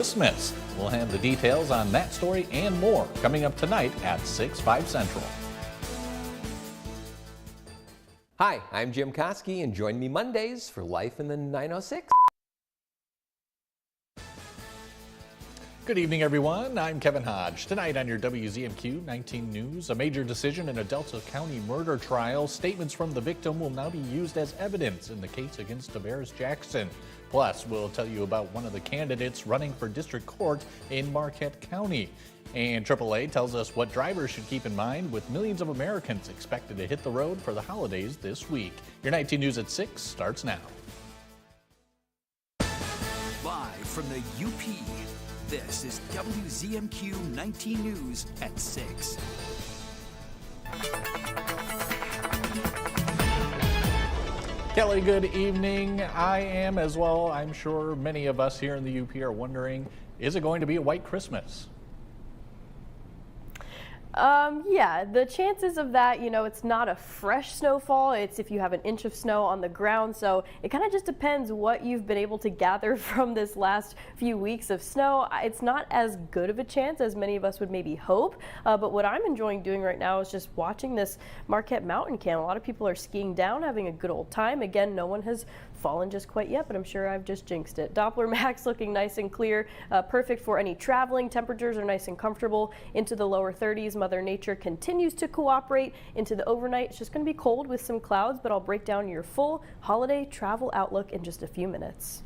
Christmas. We'll have the details on that story and more coming up tonight at 6/5 Central. Hi, I'm Jim Koski, and join me Mondays for Life in the 906. Good evening, everyone. I'm Kevin Hodge. Tonight on your WZMQ 19 News, a major decision in a Delta County murder trial. Statements from the victim will now be used as evidence in the case against Tavares Jackson. Plus, we'll tell you about one of the candidates running for district court in Marquette County. And AAA tells us what drivers should keep in mind with millions of Americans expected to hit the road for the holidays this week. Your 19 News at 6 starts now. Live from the UP, this is WZMQ 19 News at 6. Kelly, good evening. I am as well. I'm sure many of us here in the UP are wondering, is it going to be a white Christmas? Yeah, the chances of that, it's not a fresh snowfall. It's if you have an inch of snow on the ground. So it kind of just depends what you've been able to gather from this last few weeks of snow. It's not as good of a chance as many of us would maybe hope. But what I'm enjoying doing right now is just watching this Marquette mountain camp. A lot of people are skiing down, having a good old time. Again, no one has fallen just quite yet, but I'm sure I've just jinxed it. Doppler max looking nice and clear, perfect for any traveling. Temperatures are nice and comfortable into the lower 30s. Mother Nature continues to cooperate into the overnight. It's just going to be cold with some clouds, but I'll break down your full holiday travel outlook in just a few minutes.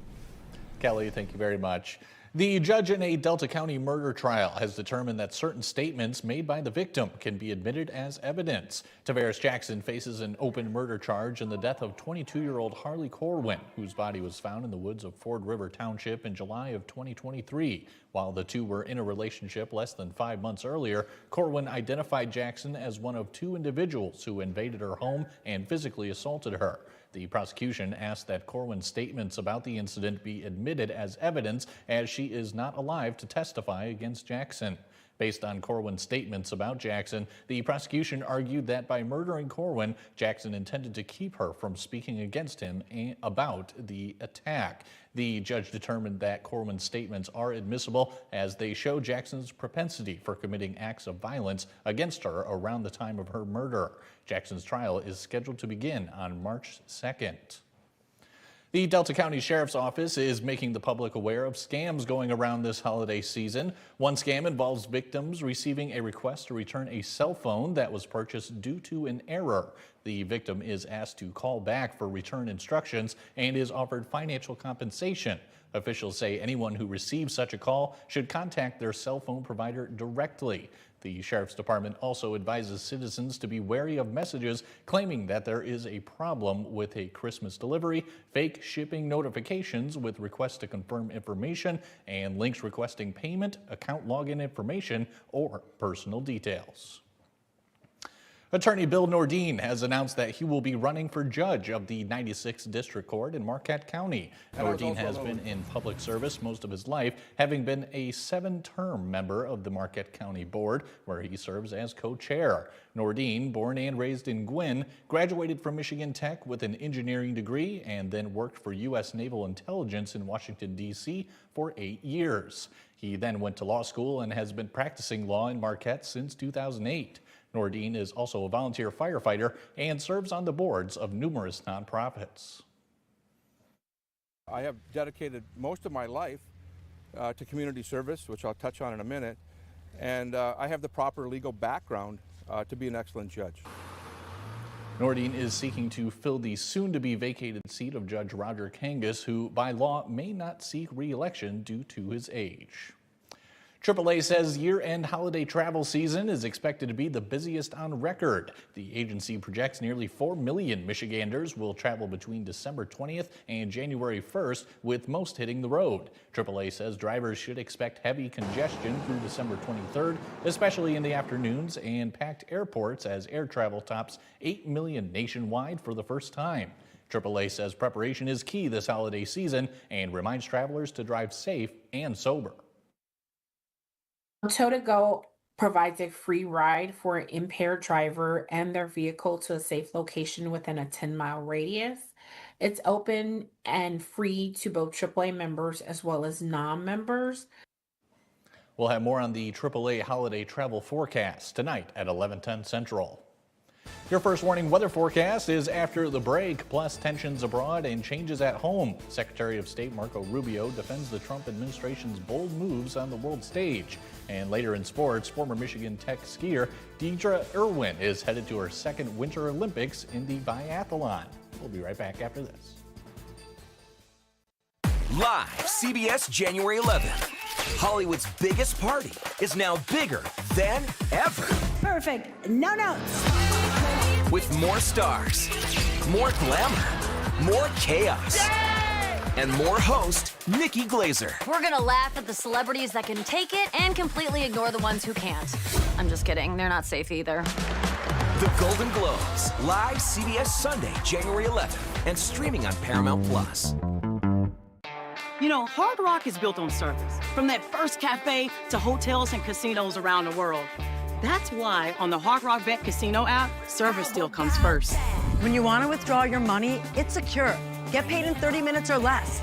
Kelly, thank you very much. The judge in a Delta County murder trial has determined that certain statements made by the victim can be admitted as evidence. Tavares Jackson faces an open murder charge in the death of 22-year-old Harley Corwin, whose body was found in the woods of Ford River Township in July of 2023. While the two were in a relationship less than 5 months earlier, Corwin identified Jackson as one of two individuals who invaded her home and physically assaulted her. The prosecution asked that Corwin's statements about the incident be admitted as evidence, as she is not alive to testify against Jackson. Based on Corwin's statements about Jackson, the prosecution argued that by murdering Corwin, Jackson intended to keep her from speaking against him about the attack. The judge determined that Corwin's statements are admissible as they show Jackson's propensity for committing acts of violence against her around the time of her murder. Jackson's trial is scheduled to begin on March 2nd. The Delta County Sheriff's Office is making the public aware of scams going around this holiday season. One scam involves victims receiving a request to return a cell phone that was purchased due to an error. The victim is asked to call back for return instructions and is offered financial compensation. Officials say anyone who receives such a call should contact their cell phone provider directly. The Sheriff's Department also advises citizens to be wary of messages claiming that there is a problem with a Christmas delivery, fake shipping notifications with requests to confirm information, and links requesting payment, account login information, or personal details. Attorney Bill Nordine has announced that he will be running for judge of the 96th District Court in Marquette County. Nordine has been in public service most of his life, having been a 7-term member of the Marquette County Board, where he serves as co-chair. Nordine, born and raised in Gwinn, graduated from Michigan Tech with an engineering degree and then worked for U.S. Naval Intelligence in Washington, D.C. for 8 years. He then went to law school and has been practicing law in Marquette since 2008. Nordine is also a volunteer firefighter and serves on the boards of numerous nonprofits. I have dedicated most of my life to community service, which I'll touch on in a minute, and I have the proper legal background to be an excellent judge. Nordine is seeking to fill the soon-to-be vacated seat of Judge Roger Kangas, who by law may not seek re-election due to his age. AAA says year-end holiday travel season is expected to be the busiest on record. The agency projects nearly 4 million Michiganders will travel between December 20th and January 1st, with most hitting the road. AAA says drivers should expect heavy congestion through December 23rd, especially in the afternoons, and packed airports as air travel tops 8 million nationwide for the first time. AAA says preparation is key this holiday season and reminds travelers to drive safe and sober. Tow to Go provides a free ride for an impaired driver and their vehicle to a safe location within a 10-mile radius. It's open and free to both AAA members as well as non-members. We'll have more on the AAA holiday travel forecast tonight at 11:10 Central. Your first warning weather forecast is after the break, plus tensions abroad and changes at home. Secretary of State Marco Rubio defends the Trump administration's bold moves on the world stage. And later in sports, former Michigan Tech skier Deidre Irwin is headed to her second Winter Olympics in the biathlon. We'll be right back after this. Live, CBS January 11th. Hollywood's biggest party is now bigger than ever. Perfect. No notes. With more stars, more glamour, more chaos, and more host Nikki Glazer. We're gonna laugh at the celebrities that can take it and completely ignore the ones who can't. I'm just kidding. They're not safe either. The Golden Globes, live CBS Sunday, January 11th, and streaming on Paramount Plus. You know, Hard Rock is built on service, from that first cafe to hotels and casinos around the world. That's why on the Hard Rock Bet Casino app, service still comes first. When you want to withdraw your money, it's secure. Get paid in 30 minutes or less.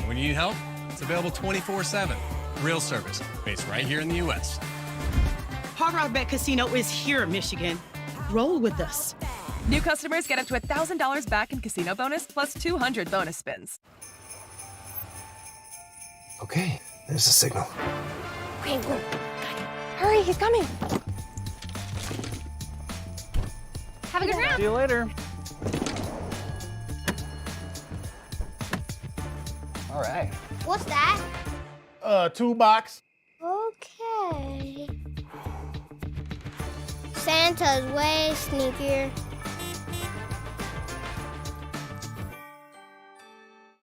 When you need help, it's available 24/7. Real service, based right here in the U.S. Hard Rock Bet Casino is here, Michigan. Roll with us. New customers get up to $1,000 back in casino bonus plus 200 bonus spins. Okay, there's the signal. Okay, hurry, he's coming. Have a good round. See you later. All right. What's that? Toolbox. Okay. Santa's way sneakier.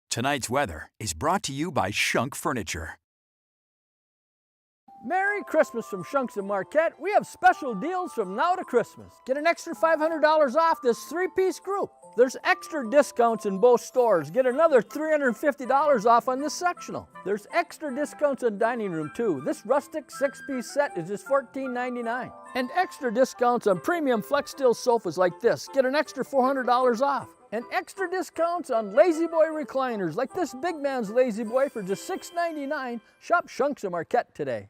Tonight's weather is brought to you by Shunk Furniture. Merry Christmas from Shunks and Marquette. We have special deals from now to Christmas. Get an extra $500 off this three-piece group. There's extra discounts in both stores. Get another $350 off on this sectional. There's extra discounts on dining room too. This rustic six-piece set is just $14.99. And extra discounts on premium flex steel sofas like this. Get an extra $400 off. And extra discounts on Lazy Boy recliners like this big man's Lazy Boy for just $6.99. Shop Shunks and Marquette today.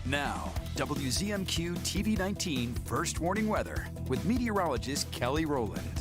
Now, WZMQ TV 19 First Warning Weather with meteorologist Kelly Rowland.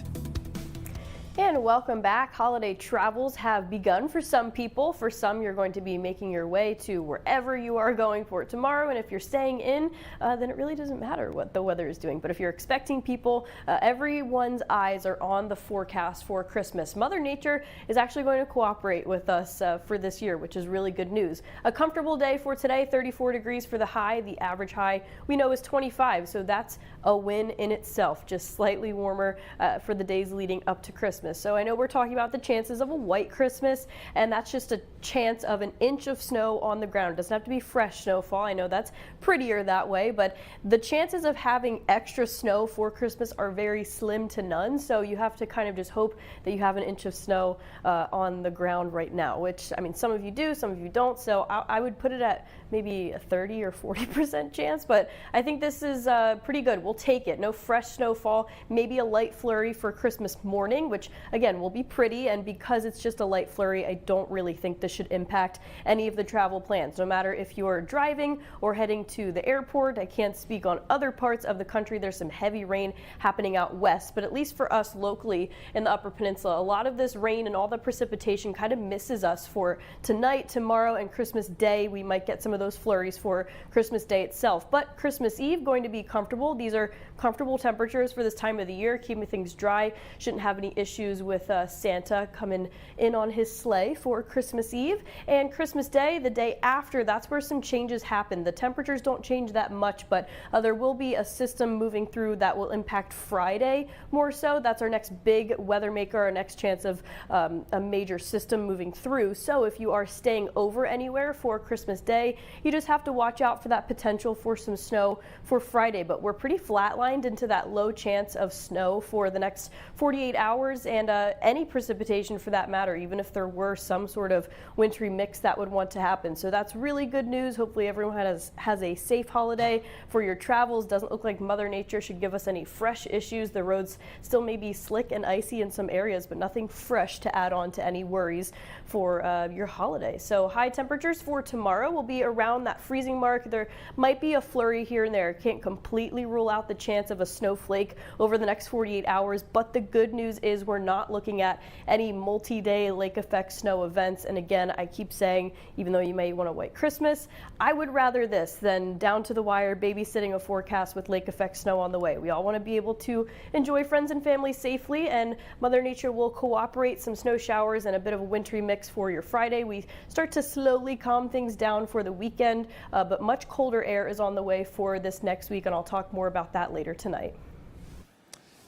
And welcome back. Holiday travels have begun for some people. For some, you're going to be making your way to wherever you are going for tomorrow. And if you're staying in, then it really doesn't matter what the weather is doing. But if you're expecting people, everyone's eyes are on the forecast for Christmas. Mother Nature is actually going to cooperate with us for this year, which is really good news. A comfortable day for today, 34 degrees for the high. The average high we know is 25, so that's a win in itself. Just slightly warmer for the days leading up to Christmas. So I know we're talking about the chances of a white Christmas, and that's just a chance of an inch of snow on the ground. It doesn't have to be fresh snowfall. I know that's prettier that way, but the chances of having extra snow for Christmas are very slim to none. So you have to kind of just hope that you have an inch of snow on the ground right now, which, I mean, some of you do, some of you don't. So I would put it at maybe a 30 or 40% chance, but I think this is pretty good. We'll take it. No fresh snowfall, maybe a light flurry for Christmas morning, which again will be pretty, and because it's just a light flurry, I don't really think this should impact any of the travel plans. No matter if you're driving or heading to the airport, I can't speak on other parts of the country. There's some heavy rain happening out west, but at least for us locally in the Upper Peninsula, a lot of this rain and all the precipitation kind of misses us for tonight, tomorrow, and Christmas Day. We might get some of those flurries for Christmas Day itself, but Christmas Eve going to be comfortable. These are comfortable temperatures for this time of the year, keeping things dry. Shouldn't have any issues with Santa coming in on his sleigh for Christmas Eve. And Christmas Day, the day after, that's where some changes happen. The temperatures don't change that much, but there will be a system moving through that will impact Friday more so. That's our next big weather maker, our next chance of a major system moving through. So if you are staying over anywhere for Christmas Day, you just have to watch out for that potential for some snow for Friday. But we're pretty flatlined into that low chance of snow for the next 48 hours. and any precipitation for that matter, even if there were some sort of wintry mix that would want to happen. So that's really good news. Hopefully everyone has a safe holiday for your travels. Doesn't look like Mother Nature should give us any fresh issues. The roads still may be slick and icy in some areas, but nothing fresh to add on to any worries for your holiday. So high temperatures for tomorrow will be around that freezing mark. There might be a flurry here and there. Can't completely rule out the chance of a snowflake over the next 48 hours, but the good news is we're not looking at any multi-day lake effect snow events. And again, I keep saying, even though you may want a white Christmas, I would rather this than down to the wire babysitting a forecast with lake effect snow on the way. We all want to be able to enjoy friends and family safely, and Mother Nature will cooperate. Some snow showers and a bit of a wintry mix for your Friday. We start to slowly calm things down for the weekend, but much colder air is on the way for this next week, and I'll talk more about that later tonight.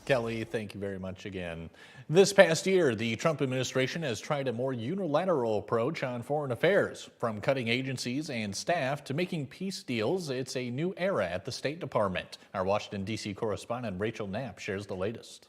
Kelly, thank you very much again. This past year, the Trump administration has tried a more unilateral approach on foreign affairs. From cutting agencies and staff to making peace deals, it's a new era at the State Department. Our Washington, D.C. correspondent Rachel Knapp shares the latest.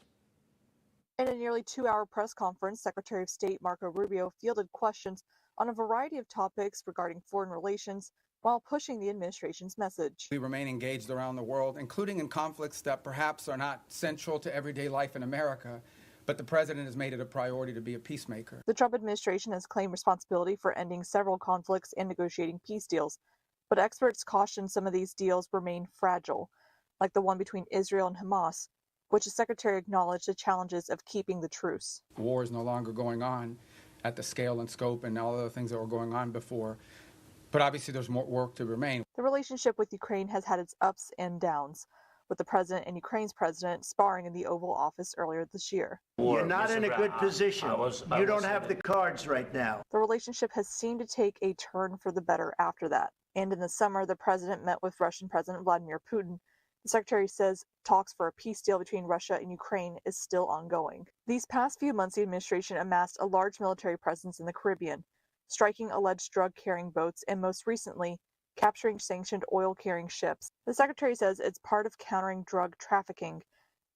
In a nearly 2-hour press conference, Secretary of State Marco Rubio fielded questions on a variety of topics regarding foreign relations while pushing the administration's message. We remain engaged around the world, including in conflicts that perhaps are not central to everyday life in America, but the president has made it a priority to be a peacemaker. The Trump administration has claimed responsibility for ending several conflicts and negotiating peace deals, but experts caution some of these deals remain fragile, like the one between Israel and Hamas, which the secretary acknowledged the challenges of keeping the truce. War is no longer going on at the scale and scope and all the things that were going on before. But obviously there's more work to remain. The relationship with Ukraine has had its ups and downs, with the president and Ukraine's president sparring in the Oval Office earlier this year. You're not in a good position. You don't have the cards right now. The relationship has seemed to take a turn for the better after that. And in the summer, the president met with Russian President Vladimir Putin. The secretary says talks for a peace deal between Russia and Ukraine is still ongoing. These past few months, the administration amassed a large military presence in the Caribbean, striking alleged drug-carrying boats, and most recently, capturing sanctioned oil-carrying ships. The secretary says it's part of countering drug trafficking,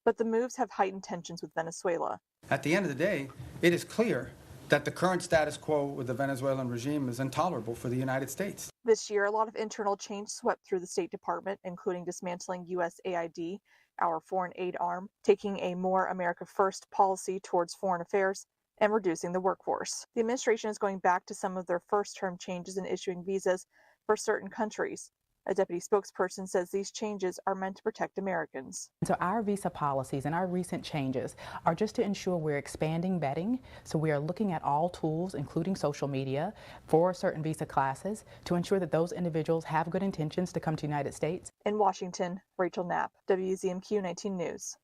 but the moves have heightened tensions with Venezuela. At the end of the day, it is clear that the current status quo with the Venezuelan regime is intolerable for the United States. This year, a lot of internal change swept through the State Department, including dismantling USAID, our foreign aid arm, taking a more America First policy towards foreign affairs, and reducing the workforce. The administration is going back to some of their first-term changes in issuing visas for certain countries. A deputy spokesperson says these changes are meant to protect Americans. So our visa policies and our recent changes are just to ensure we're expanding vetting. So we are looking at all tools, including social media, for certain visa classes to ensure that those individuals have good intentions to come to the United States. In Washington, Rachel Knapp, WZMQ 19 News.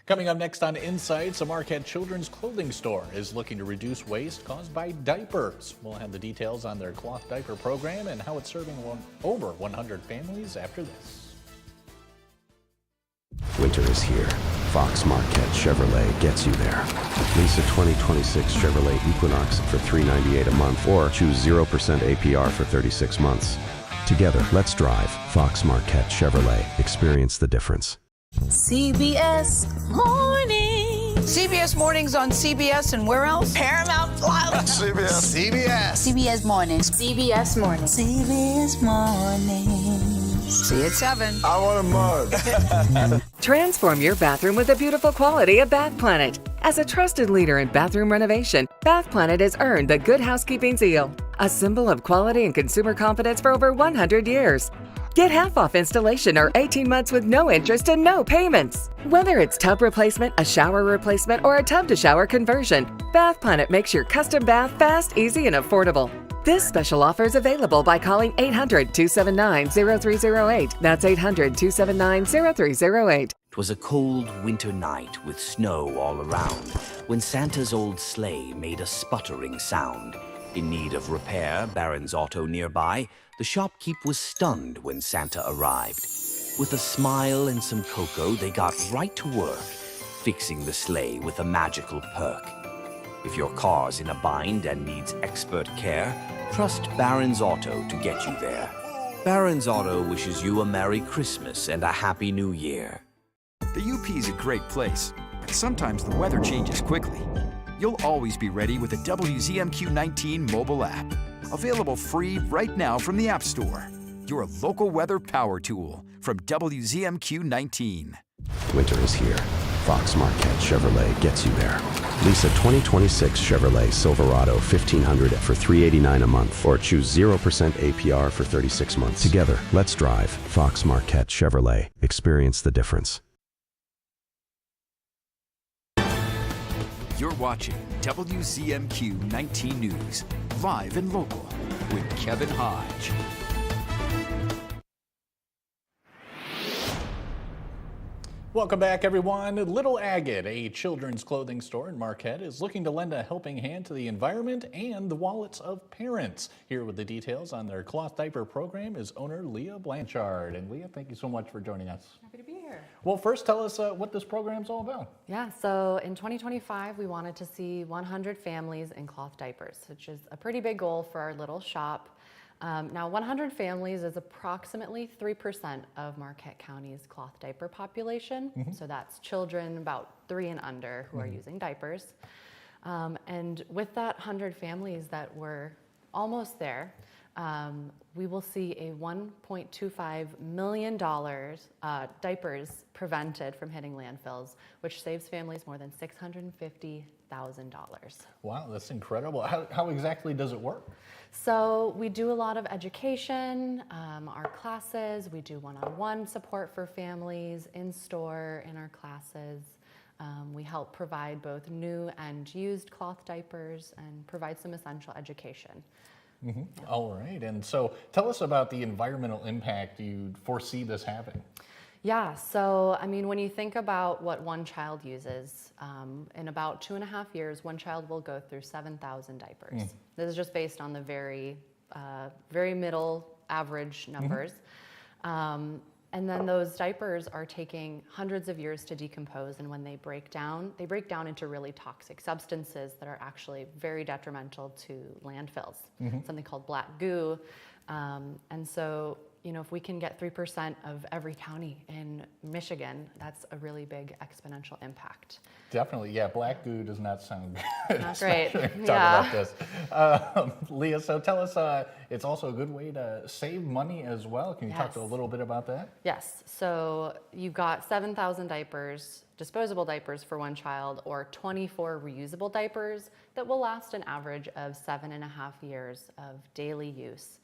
Coming up next on Insights, a Marquette children's clothing store is looking to reduce waste caused by diapers. We'll have the details on their cloth diaper program and how it's serving over 100 families after this. Winter is here. Fox Marquette Chevrolet gets you there. Lease a 2026 Chevrolet Equinox for $398 a month or choose 0% APR for 36 months. Together, let's drive. Fox Marquette Chevrolet. Experience the difference. CBS Mornings. CBS Mornings on CBS and where else? Paramount Plus. CBS Mornings. CBS Mornings. CBS Mornings. See you at 7. I want a mug. Transform your bathroom with the beautiful quality of Bath Planet. As a trusted leader in bathroom renovation, Bath Planet has earned the Good Housekeeping seal, a symbol of quality and consumer confidence for over 100 years. Get half off installation or 18 months with no interest and no payments. Whether it's tub replacement, a shower replacement, or a tub-to-shower conversion, Bath Planet makes your custom bath fast, easy, and affordable. This special offer is available by calling 800-279-0308. That's 800-279-0308. It was a cold winter night with snow all around when Santa's old sleigh made a sputtering sound. In need of repair, Barron's Auto nearby, the shopkeep was stunned when Santa arrived. With a smile and some cocoa, they got right to work, fixing the sleigh with a magical perk. If your car's in a bind and needs expert care, trust Barron's Auto to get you there. Barron's Auto wishes you a Merry Christmas and a Happy New Year. The UP is a great place, Sometimes the weather changes quickly. You'll always be ready with a WZMQ 19 mobile app. Available free right now from the App Store. Your local weather power tool from WZMQ 19. Winter is here. Fox Marquette Chevrolet gets you there. Lease a 2026 Chevrolet Silverado 1500 for $389 a month, or choose 0% APR for 36 months. Together, let's drive. Fox Marquette Chevrolet. Experience the difference. You're watching WZMQ 19 News, live and local, with Kevin Hodge. Welcome back, everyone. Little Agate, a children's clothing store in Marquette, is looking to lend a helping hand to the environment and the wallets of parents. Here with the details on their cloth diaper program is owner Leah Blanchard. And Leah, thank you so much for joining us. Happy to be here. Well, first, tell us what this program's all about. Yeah, so in 2025, we wanted to see 100 families in cloth diapers, which is a pretty big goal for our little shop. Now, 100 families is approximately 3% of Marquette County's cloth diaper population. So that's children about 3 and under who are using diapers. And with that 100 families that were almost there, we will see a $1.25 million diapers prevented from hitting landfills, which saves families more than $650,000. Wow, that's incredible. How exactly does it work? So we do a lot of education, our classes, we do one-on-one support for families in store in our classes. We help provide both new and used cloth diapers and provide some essential education. Yeah. All right, and so tell us about the environmental impact you foresee this having. Yeah, so I mean, when you think about what one child uses, in about 2.5 years, one child will go through 7,000 diapers. This is just based on the very middle average numbers. And then those diapers are taking hundreds of years to decompose, and when they break down into really toxic substances that are actually very detrimental to landfills, something called black goo. And so, you know, if we can get 3% of every county in Michigan, that's a really big exponential impact. Definitely, yeah. Black goo does not sound good. Not great. Talk about this, Leah. So tell us, it's also a good way to save money as well. Can you talk a little bit about that? Yes. So you've got 7,000 diapers, disposable diapers for one child, or 24 reusable diapers that will last an average of 7.5 years of daily use.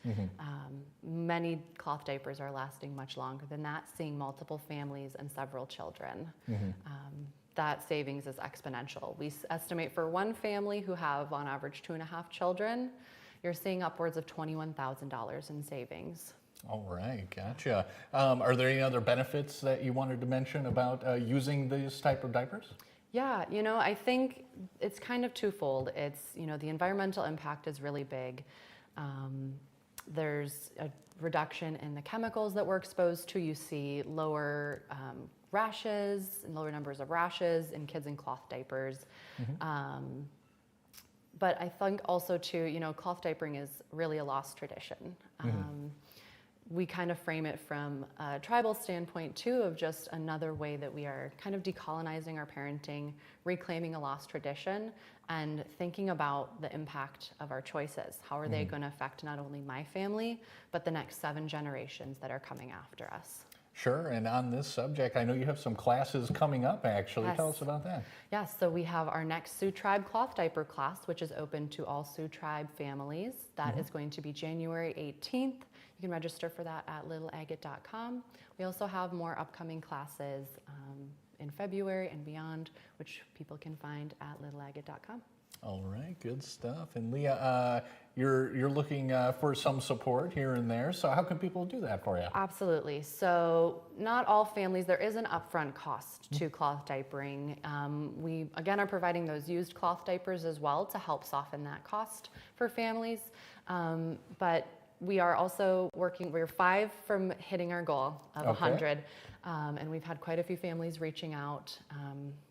Many cloth diapers are lasting much longer than that, seeing multiple families and several children. That savings is exponential. We estimate for one family who have on average 2.5 children, you're seeing upwards of $21,000 in savings. All right, gotcha. Are there any other benefits that you wanted to mention about using these type of diapers? Yeah, you know, I think it's kind of twofold. It's, you know, the environmental impact is really big. There's a reduction in the chemicals that we're exposed to. You see lower rashes and lower numbers of rashes in kids in cloth diapers. But I think also too, you know, cloth diapering is really a lost tradition. We kind of frame it from a tribal standpoint too, of just another way that we are kind of decolonizing our parenting, reclaiming a lost tradition, and thinking about the impact of our choices. How are they going to affect not only my family, but the next 7 generations that are coming after us? Sure, and on this subject, I know you have some classes coming up, actually. Yes. Tell us about that. Yes, so we have our next Sioux Tribe cloth diaper class, which is open to all Sioux Tribe families. That is going to be January 18th. You can register for that at littleagate.com. We also have more upcoming classes in February and beyond, which people can find at littleagate.com. All right, good stuff. And Leah, you're looking for some support here and there. So how can people do that for you? Absolutely. So not all families, there is an upfront cost to cloth diapering. We, again, are providing those used cloth diapers as well to help soften that cost for families. But we are also working, we're 5 from hitting our goal of 100. And we've had quite a few families reaching out.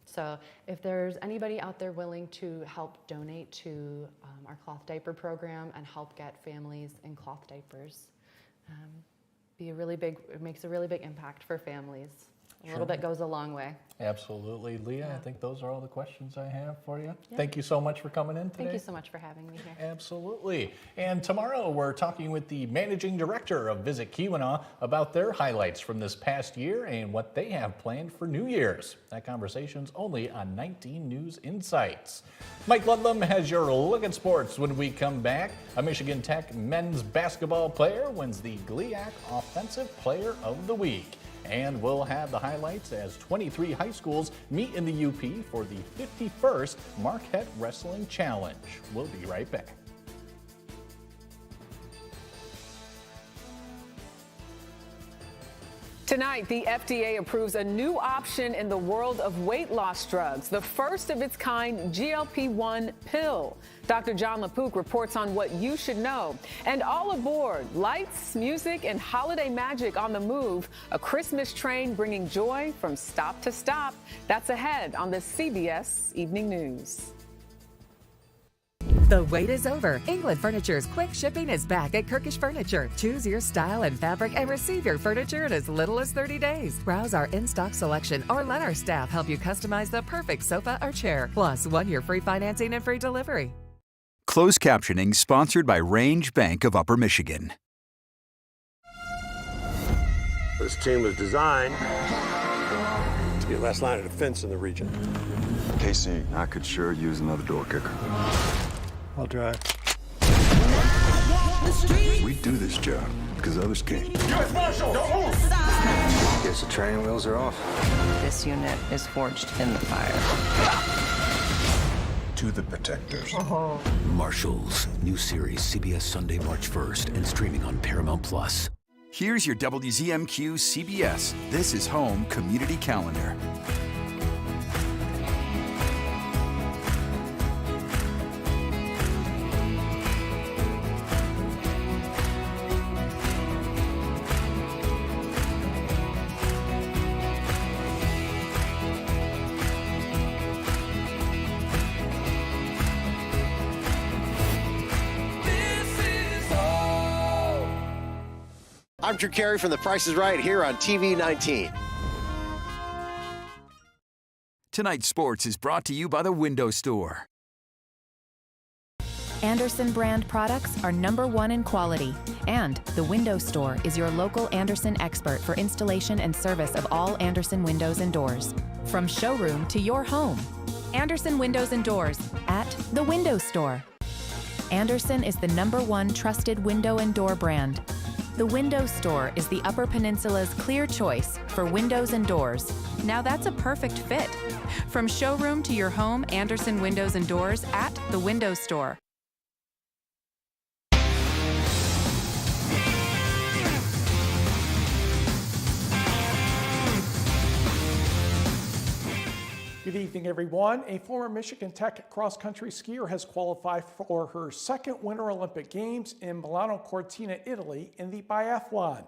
So if there's anybody out there willing to help donate to our cloth diaper program and help get families in cloth diapers, it makes a really big impact for families. A little bit goes a long way. Absolutely. Leah, I think those are all the questions I have for you. Yeah. Thank you so much for coming in today. Thank you so much for having me here. Absolutely. And tomorrow we're talking with the managing director of Visit Keweenaw about their highlights from this past year and what they have planned for New Year's. That conversation's only on 19 News Insights. Mike Ludlam has your look at sports when we come back. A Michigan Tech men's basketball player wins the GLIAC Offensive Player of the Week. And we'll have the highlights as 23 high schools meet in the UP for the 51st Marquette Wrestling Challenge. We'll be right back. Tonight, the FDA approves a new option in the world of weight loss drugs, the first of its kind GLP-1 pill. Dr. John LaPook reports on what you should know. And all aboard, lights, music, and holiday magic on the move, a Christmas train bringing joy from stop to stop. That's ahead on the CBS Evening News. The wait is over. England Furniture's quick shipping is back at Kirkish Furniture. Choose your style and fabric and receive your furniture in as little as 30 days. Browse our in-stock selection or let our staff help you customize the perfect sofa or chair. Plus, 1 year free financing and free delivery. Closed captioning sponsored by Range Bank of Upper Michigan. This team was designed to be the last line of defense in the region. Casey, I could sure use another door kicker. I'll drive. We do this job because others can't. U.S. Marshal, don't move! Guess the training wheels are off. This unit is forged in the fire. To the protectors. Marshals, new series CBS Sunday, March 1st, and streaming on Paramount Plus. Here's your WZMQ CBS This is Home Community Calendar. I'm Drew Carey from The Price is Right here on TV 19. Tonight's sports is brought to you by the Window Store. Andersen brand products are #1 in quality, and the Window Store is your local Andersen expert for installation and service of all Andersen windows and doors. From showroom to your home. Andersen Windows and Doors at the Window Store. Andersen is the #1 trusted window and door brand. The Window Store is the Upper Peninsula's clear choice for windows and doors. Now that's a perfect fit. From showroom to your home, Andersen Windows and Doors at the Window Store. Good evening, everyone. A former Michigan Tech cross-country skier has qualified for her second Winter Olympic Games in Milano Cortina, Italy, in the biathlon.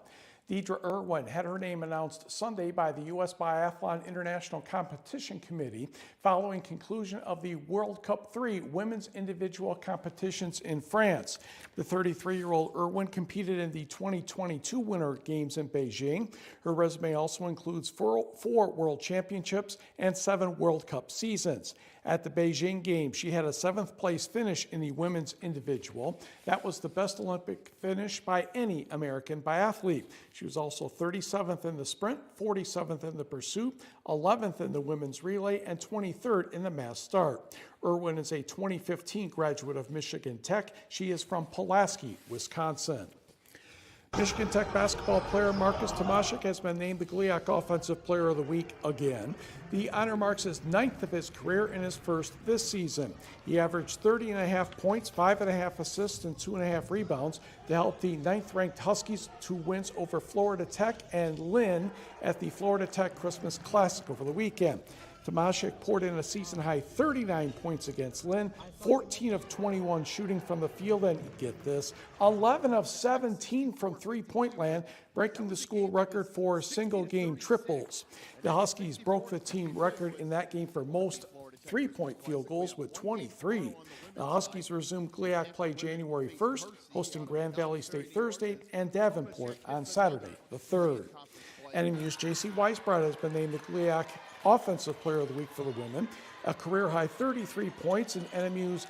Deidre Irwin had her name announced Sunday by the U.S. Biathlon International Competition Committee following conclusion of the World Cup 3 women's individual competitions in France. The 33-year-old Irwin competed in the 2022 Winter Games in Beijing. Her resume also includes four World Championships and 7 World Cup seasons. At the Beijing Games, she had a 7th place finish in the women's individual. That was the best Olympic finish by any American biathlete. She was also 37th in the sprint, 47th in the pursuit, 11th in the women's relay, and 23rd in the mass start. Irwin is a 2015 graduate of Michigan Tech. She is from Pulaski, Wisconsin. Michigan Tech basketball player Marcus Tomashik has been named the GLIAC Offensive Player of the Week again. The honor marks his 9th of his career and his first this season. He averaged 30.5 points, 5.5 assists, and 2.5 rebounds to help the 9th-ranked Huskies to wins over Florida Tech and Lynn at the Florida Tech Christmas Classic over the weekend. Tomashik poured in a season-high 39 points against Lynn, 14 of 21 shooting from the field, and get this, 11 of 17 from three-point land, breaking the school record for single-game triples. The Huskies broke the team record in that game for most three-point field goals with 23. The Huskies resumed GLIAC play January 1st, hosting Grand Valley State Thursday and Davenport on Saturday the 3rd. NMU's J.C. Weisbrod has been named the GLIAC Offensive Player of the Week for the women. A career-high 33 points in NMU's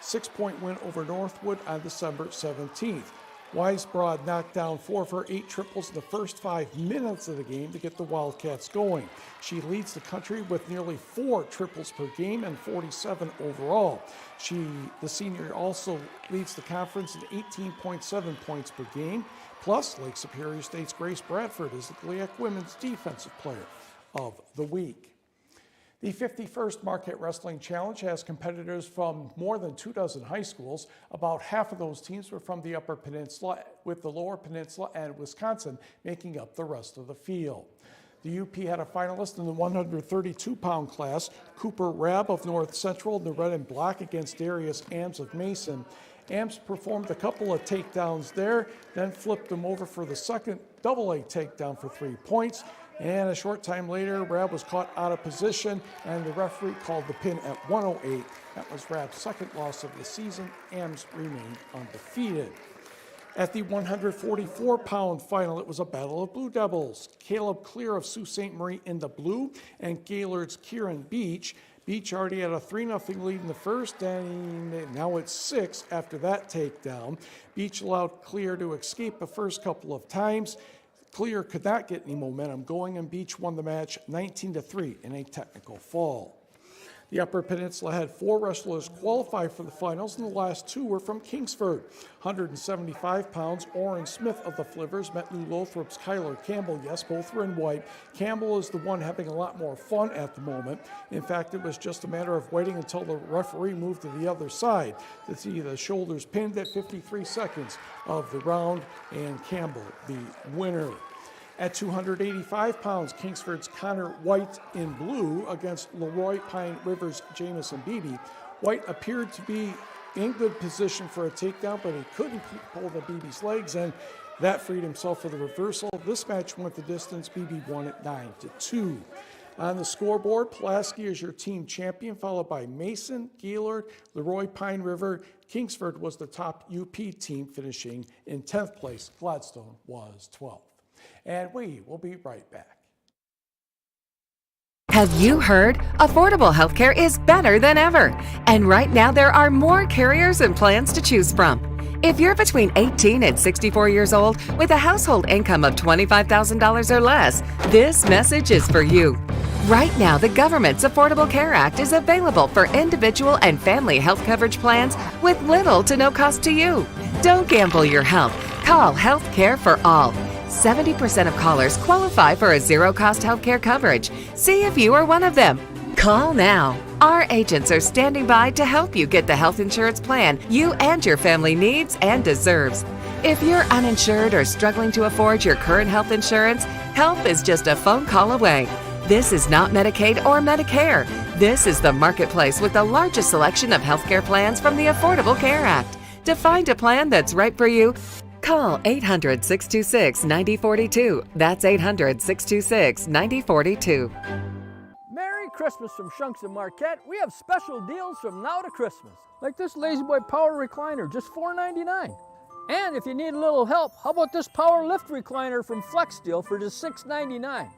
6-point win over Northwood on December 17th. Weisbrod knocked down 4 of her 8 triples in the first 5 minutes of the game to get the Wildcats going. She leads the country with nearly 4 triples per game and 47 overall. The senior also leads the conference at 18.7 points per game. Plus, Lake Superior State's Grace Bradford is the GLIAC Women's Defensive Player of the Week. The 51st Marquette Wrestling Challenge has competitors from more than 24 high schools. About half of those teams were from the Upper Peninsula, with the Lower Peninsula and Wisconsin making up the rest of the field. The UP had a finalist in the 132-pound class, Cooper Rabb of North Central in the red and black against Darius Ams of Mason. Ams performed a couple of takedowns there, then flipped him over for the second double-A takedown for 3 points. And a short time later, Rabb was caught out of position, and the referee called the pin at 108. That was Rabb's second loss of the season. Ams remained undefeated. At the 144-pound final, it was a battle of Blue Devils. Caleb Clear of Sault Ste. Marie in the blue, and Gaylord's Kieran Beach. Beach already had a 3-0 lead in the first, and now it's 6 after that takedown. Beach allowed Clear to escape the first couple of times. Clear could not get any momentum going, and Beach won the match 19-3 in a technical fall. The Upper Peninsula had 4 wrestlers qualify for the finals, and the last 2 were from Kingsford. 175 pounds, Orrin Smith of the Flivers met New Lothrop's Kyler Campbell. Yes, both were in white. Campbell is the one having a lot more fun at the moment. In fact, it was just a matter of waiting until the referee moved to the other side to see the shoulders pinned at 53 seconds of the round, and Campbell the winner. At 285 pounds, Kingsford's Connor White in blue against Leroy Pine River's Jamison Beebe. White appeared to be in good position for a takedown, but he couldn't keep hold of Beebe's legs, and that freed himself for the reversal. This match went the distance. Beebe won it 9-2. On the scoreboard, Pulaski is your team champion, followed by Mason, Gaylord, Leroy Pine River. Kingsford was the top UP team, finishing in 10th place. Gladstone was 12th. And we will be right back. Have you heard? Affordable healthcare is better than ever. And right now there are more carriers and plans to choose from. If you're between 18 and 64 years old with a household income of $25,000 or less, this message is for you. Right now, the government's Affordable Care Act is available for individual and family health coverage plans with little to no cost to you. Don't gamble your health. Call Health Care for All. 70% of callers qualify for a zero-cost healthcare coverage. See if you are one of them. Call now. Our agents are standing by to help you get the health insurance plan you and your family needs and deserves. If you're uninsured or struggling to afford your current health insurance, help is just a phone call away. This is not Medicaid or Medicare. This is the marketplace with the largest selection of healthcare plans from the Affordable Care Act. To find a plan that's right for you, call 800-626-9042. That's 800-626-9042. Merry Christmas from Shunks and Marquette. We have special deals from now to Christmas. Like this Lazy Boy Power Recliner, just $4.99. And if you need a little help, how about this Power Lift Recliner from Flex Steel for just $6.99.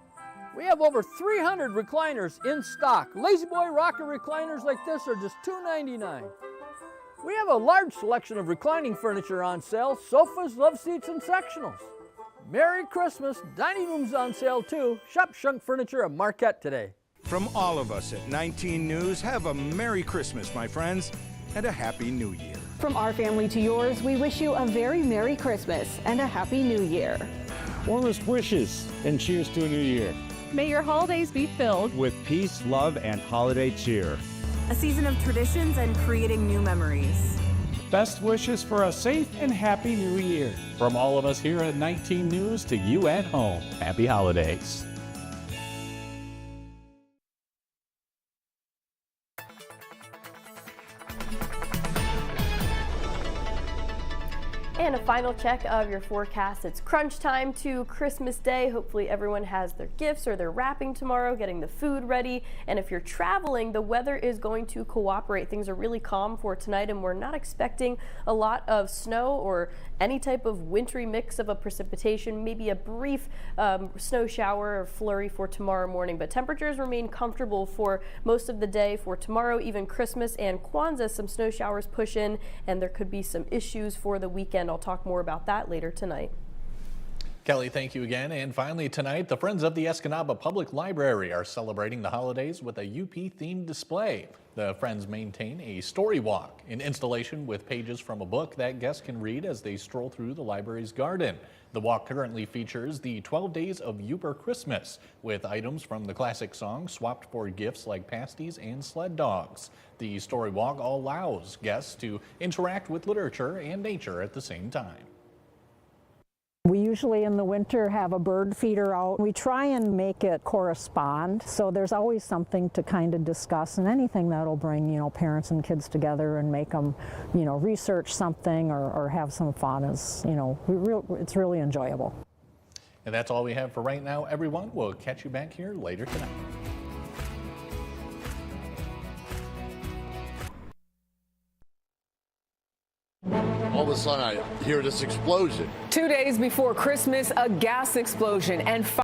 We have over 300 recliners in stock. Lazy Boy rocker recliners like this are just $2.99. We have a large selection of reclining furniture on sale, sofas, love seats, and sectionals. Merry Christmas. Dining room's on sale too. Shop Shunk Furniture at Marquette today. From all of us at 19 News, have a Merry Christmas, my friends, and a Happy New Year. From our family to yours, we wish you a very Merry Christmas and a Happy New Year. Warmest wishes and cheers to a new year. May your holidays be filled with peace, love, and holiday cheer. A season of traditions and creating new memories. Best wishes for a safe and happy new year. From all of us here at 19 News to you at home, happy holidays. And a final check of your forecast. It's crunch time to Christmas Day. Hopefully everyone has their gifts or they're wrapping tomorrow, getting the food ready. And if you're traveling, the weather is going to cooperate. Things are really calm for tonight, and we're not expecting a lot of snow or any type of wintry mix of a precipitation, maybe a brief snow shower or flurry for tomorrow morning. But temperatures remain comfortable for most of the day for tomorrow, even Christmas and Kwanzaa. Some snow showers push in, and there could be some issues for the weekend. I'll talk more about that later tonight. Kelly, thank you again. And finally tonight, the Friends of the Escanaba Public Library are celebrating the holidays with a UP-themed display. The Friends maintain a story walk, an installation with pages from a book that guests can read as they stroll through the library's garden. The walk currently features the 12 Days of Upper Christmas, with items from the classic song swapped for gifts like pasties and sled dogs. The story walk allows guests to interact with literature and nature at the same time. We usually in the winter have a bird feeder out. We try and make it correspond, so there's always something to kind of discuss, and anything that'll bring, parents and kids together and make them, research something or have some fun is, it's really enjoyable. And that's all we have for right now, everyone. We'll catch you back here later tonight. All of a sudden I hear this explosion. 2 days before Christmas, a gas explosion and